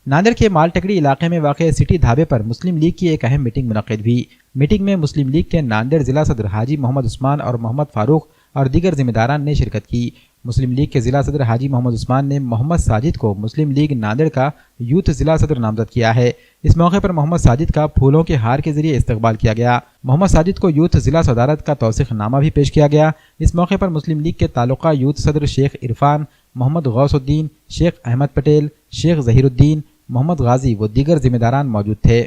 नांदेड़ के मालटकड़ी इलाके में वाक़ सिटी ढाबे पर मुस्लिम लीग की एक अहम मीटिंग मुनक़िद हुई। मीटिंग में मुस्लिम लीग के नांदेड़ जिला सदर हाजी मोहम्मद उस्मान और मोहम्मद फारूक और दीगर जिम्मेदारान ने शिरकत की। मुस्लिम लीग के जिला सदर हाजी मोहम्मद उस्मान ने मोहम्मद साजिद को मुस्लिम लीग नांदेड़ का यूथ जिला सदर नामजद किया है। इस मौके पर मोहम्मद साजिद का फूलों के हार के जरिए इस्तकबाल किया गया। मोहम्मद साजिद को यूथ जिला सदारत का तौसीक़नामा भी पेश किया गया। इस मौके पर मुस्लिम लीग के ताल्लुका यूथ सदर शेख इरफान, मोहम्मद गौसुद्दीन, शेख अहमद पटेल, शेख ज़हीरुद्दीन, मोहम्मद गाजी व दीगर जिम्मेदारान मौजूद थे।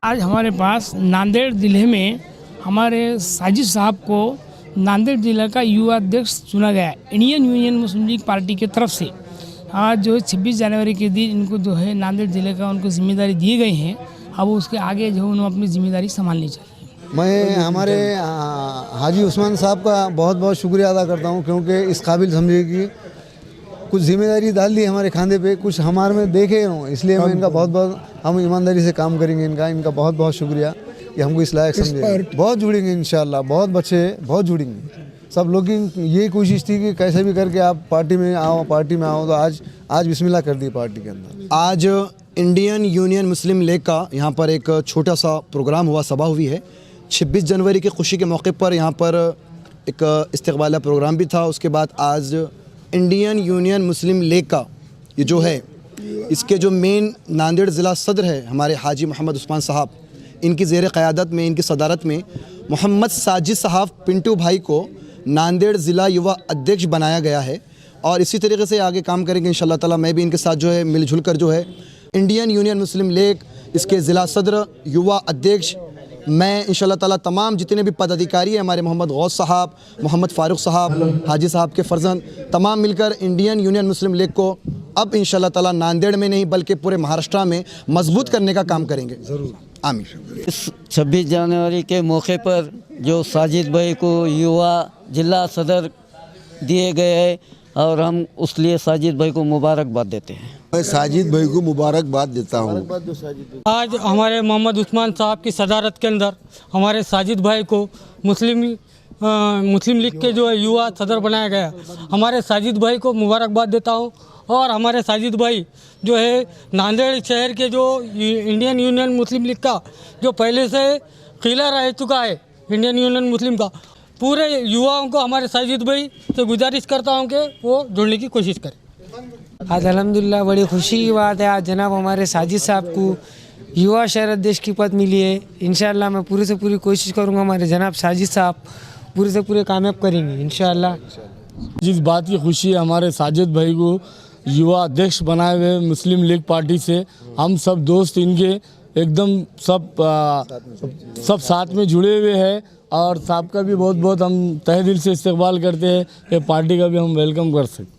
आज हमारे पास नांदेड़ ज़िले में हमारे साजिद साहब को नांदेड़ ज़िले का युवा अध्यक्ष चुना गया इंडियन यूनियन मुस्लिम लीग पार्टी की तरफ से। आज जो है 26 जनवरी के दिन इनको जो है नांदेड़ ज़िले का उनको जिम्मेदारी दी गई है। अब उसके आगे जो उन्होंने अपनी जिम्मेदारी संभालनी चाहिए। मैं हमारे हाजी उस्मान साहब का बहुत बहुत शुक्रिया अदा करता हूँ, क्योंकि इस काबिल समझे कि कुछ जिम्मेदारी डाल दी हमारे खांदे पे, कुछ हमारे में देखे हों, इसलिए मैं इनका बहुत बहुत हम ईमानदारी से काम करेंगे। इनका बहुत बहुत शुक्रिया कि हमको इस लायक समझे। बहुत जुड़ेंगे इंशाल्लाह, बहुत बच्चे बहुत जुड़ेंगे सब लोग की ये कोशिश थी कि कैसे भी करके आप पार्टी में आओ तो आज बिस्मिल्लाह कर दी पार्टी के अंदर। आज इंडियन यूनियन मुस्लिम लीग का यहाँ पर एक छोटा सा प्रोग्राम हुआ, सभा हुई है 26 जनवरी की खुशी के मौके पर। यहाँ पर एक इस्तकबाला प्रोग्राम भी था। उसके बाद आज इंडियन यूनियन मुस्लिम लीग का ये जो है, इसके जो मेन नांदेड़ ज़िला सदर है हमारे हाजी मोहम्मद उस्मान साहब, इनकी ज़ेर क़यादत में, इनकी सदारत में मोहम्मद साजिद साहब पिंटू भाई को नांदेड़ ज़िला युवा अध्यक्ष बनाया गया है। और इसी तरीके से आगे काम करेंगे इंशाअल्लाह ताला। मैं भी इनके साथ जो है मिलजुल कर जो है इंडियन यूनियन मुस्लिम लीग इसके ज़िला सदर, युवा अध्यक्ष, मैं इंशाअल्लाह ताला तमाम जितने भी पदाधिकारी हैं हमारे मोहम्मद गौस साहब, मोहम्मद फारूक साहब, हाजी साहब के फर्जंद, तमाम मिलकर इंडियन यूनियन मुस्लिम लीग को अब इंशाअल्लाह ताला नांदेड़ में नहीं बल्कि पूरे महाराष्ट्र में मजबूत करने का काम करेंगे ज़रूर। आमीन। इस 26 जनवरी के मौके पर जो साजिद भाई को युवा जिला सदर दिए गए हैं और हम उस लिए साजिद भाई को मुबारकबाद देते हैं। मैं साजिद भाई को मुबारकबाद देता हूँ। आज हमारे मोहम्मद उस्मान साहब की सदारत के अंदर हमारे साजिद भाई को मुस्लिम लीग के जो है युवा सदर बनाया गया। हमारे साजिद भाई को मुबारकबाद देता हूँ। और हमारे साजिद भाई जो है नांदेड़ शहर के जो इंडियन यूनियन मुस्लिम लीग का जो पहले से किला रह चुका है इंडियन यूनियन मुस्लिम का, पूरे युवाओं को हमारे साजिद भाई से गुजारिश करता हूँ कि वो जुड़ने की कोशिश करें। आज अल्हम्दुलिल्लाह बड़ी खुशी की बात है, आज जनाब हमारे साजिद साहब को युवा शहर अध्यक्ष की पद मिली है। इंशाअल्लाह मैं पूरी से पूरी कोशिश करूँगा, हमारे जनाब साजिद साहब पूरे से पूरे कामयाब करेंगे इंशाअल्लाह। जिस बात की खुशी है हमारे साजिद भाई को युवा अध्यक्ष बनाए हुए मुस्लिम लीग पार्टी से, हम सब दोस्त इनके एकदम सब साथ में जुड़े हुए हैं। और साहब का भी बहुत बहुत हम तहे दिल से इस्तकबाल करते हैं। ये पार्टी का भी हम वेलकम कर सकते हैं।